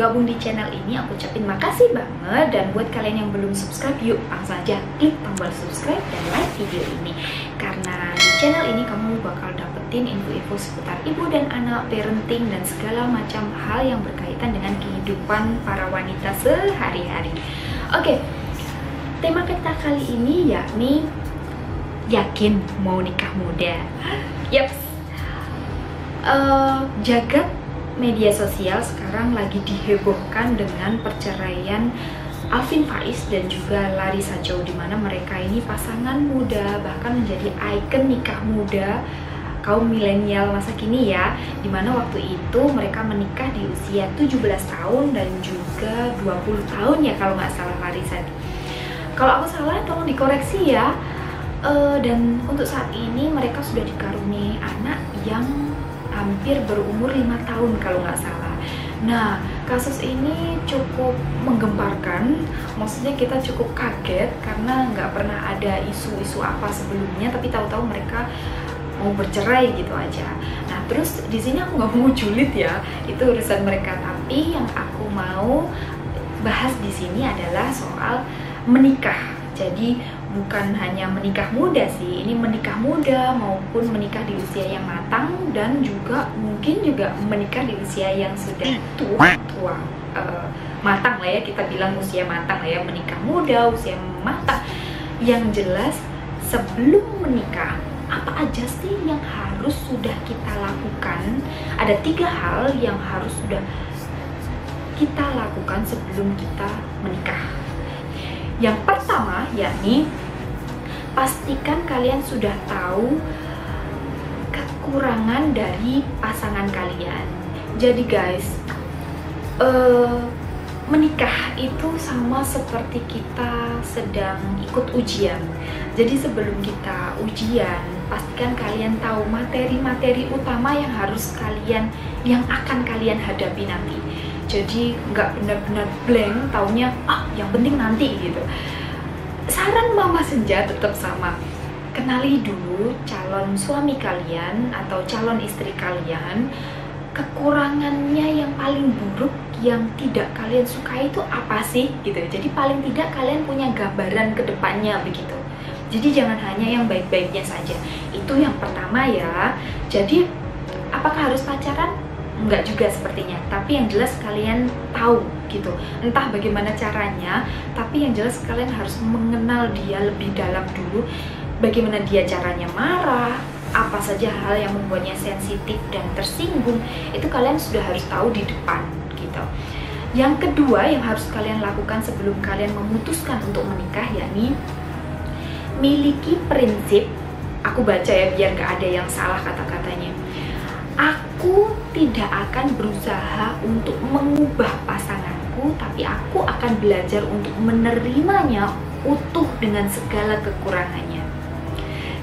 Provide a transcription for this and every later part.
gabung di channel ini, aku ucapin makasih banget. Dan buat kalian yang belum subscribe, yuk langsung aja klik tombol subscribe dan like video ini. Karena di channel ini kamu bakal dapetin info-info seputar ibu dan anak, parenting, dan segala macam hal yang berkaitan dengan kehidupan para wanita sehari-hari. Oke, tema kita kali ini yakni yakin mau nikah muda. Yaps. Jagat media sosial sekarang lagi dihebohkan dengan perceraian Alvin Faiz dan juga Larissa Chow, di mana mereka ini pasangan muda, bahkan menjadi ikon nikah muda kaum milenial masa kini ya, dimana waktu itu mereka menikah di usia 17 tahun dan juga 20 tahun ya kalau nggak salah Larissa. Kalau aku salah tolong dikoreksi ya. Dan untuk saat ini mereka sudah dikaruniai anak yang hampir berumur 5 tahun kalau nggak salah. Nah, kasus ini cukup menggemparkan, maksudnya kita cukup kaget karena nggak pernah ada isu-isu apa sebelumnya, tapi tahu-tahu mereka mau bercerai gitu aja. Nah, terus di sini aku nggak mau julid ya, itu urusan mereka. Tapi yang aku mau bahas di sini adalah soal menikah. Jadi bukan hanya menikah muda sih, ini menikah muda maupun menikah di usia yang matang, dan juga mungkin juga menikah di usia yang sudah tua matang lah ya, kita bilang usia matang lah ya, menikah muda, usia matang. Yang jelas sebelum menikah apa aja sih yang harus sudah kita lakukan? Ada 3 hal yang harus sudah kita lakukan sebelum kita menikah. Yang pertama yakni pastikan kalian sudah tahu kekurangan dari pasangan kalian. Jadi guys, menikah itu sama seperti kita sedang ikut ujian. Jadi sebelum kita ujian, pastikan kalian tahu materi-materi utama yang yang akan kalian hadapi nanti. Jadi nggak benar-benar blank, taunya yang penting nanti gitu. Saran Mama Senja tetap sama, kenali dulu calon suami kalian atau calon istri kalian, kekurangannya yang paling buruk yang tidak kalian sukai itu apa sih gitu. Jadi paling tidak kalian punya gambaran ke depannya begitu. Jadi jangan hanya yang baik-baiknya saja. Itu yang pertama ya. Jadi apakah harus pacaran? Enggak juga sepertinya, tapi yang jelas kalian tahu gitu, entah bagaimana caranya, tapi yang jelas kalian harus mengenal dia lebih dalam dulu, bagaimana dia caranya marah, apa saja hal yang membuatnya sensitif dan tersinggung, itu kalian sudah harus tahu di depan gitu. Yang kedua yang harus kalian lakukan sebelum kalian memutuskan untuk menikah, yakni miliki prinsip. Aku baca ya biar gak ada yang salah kata-katanya. Aku tidak akan berusaha untuk mengubah pasanganku, tapi aku akan belajar untuk menerimanya utuh dengan segala kekurangannya.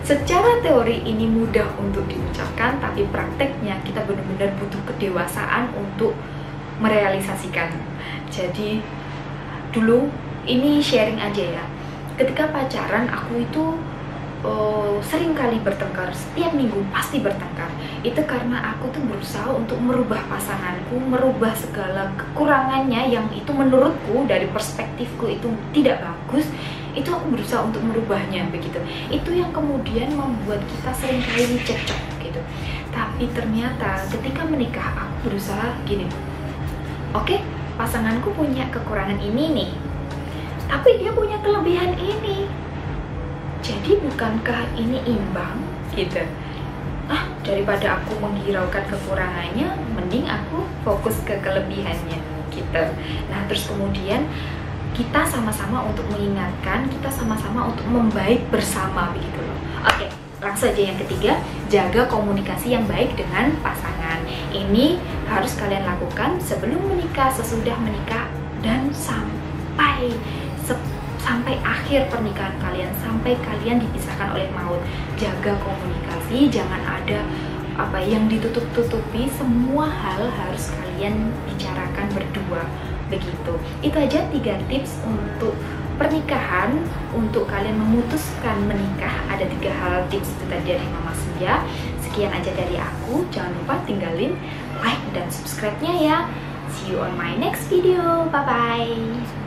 Secara teori ini mudah untuk diucapkan, tapi prakteknya kita benar-benar butuh kedewasaan untuk merealisasikan. Jadi dulu ini sharing aja ya, ketika pacaran aku itu sering kali bertengkar, setiap minggu pasti bertengkar. Itu karena aku tuh berusaha untuk merubah pasanganku, merubah segala kekurangannya yang itu menurutku dari perspektifku itu tidak bagus. Itu aku berusaha untuk merubahnya begitu. Itu yang kemudian membuat kita sering kali cekcok gitu. Tapi ternyata ketika menikah aku berusaha gini, oke, pasanganku punya kekurangan ini nih, tapi dia punya kelebihan ini. Jadi bukankah ini imbang gitu? Daripada aku menghiraukan kekurangannya, mending aku fokus ke kelebihannya gitu. Nah, terus kemudian kita sama-sama untuk mengingatkan, kita sama-sama untuk membaik bersama begitu loh. Oke, langsung aja yang ketiga, jaga komunikasi yang baik dengan pasangan. Ini harus kalian lakukan sebelum menikah, sesudah menikah, dan sampai akhir pernikahan kalian, sampai kalian dipisahkan oleh maut. Jaga komunikasi, jangan ada yang ditutup-tutupi. Semua hal harus kalian bicarakan berdua begitu. Itu aja 3 tips untuk pernikahan, untuk kalian memutuskan menikah. Ada 3 hal tips itu tadi dari Mama Senja. Sekian aja dari aku, jangan lupa tinggalin like dan subscribe-nya ya. See you on my next video. Bye bye.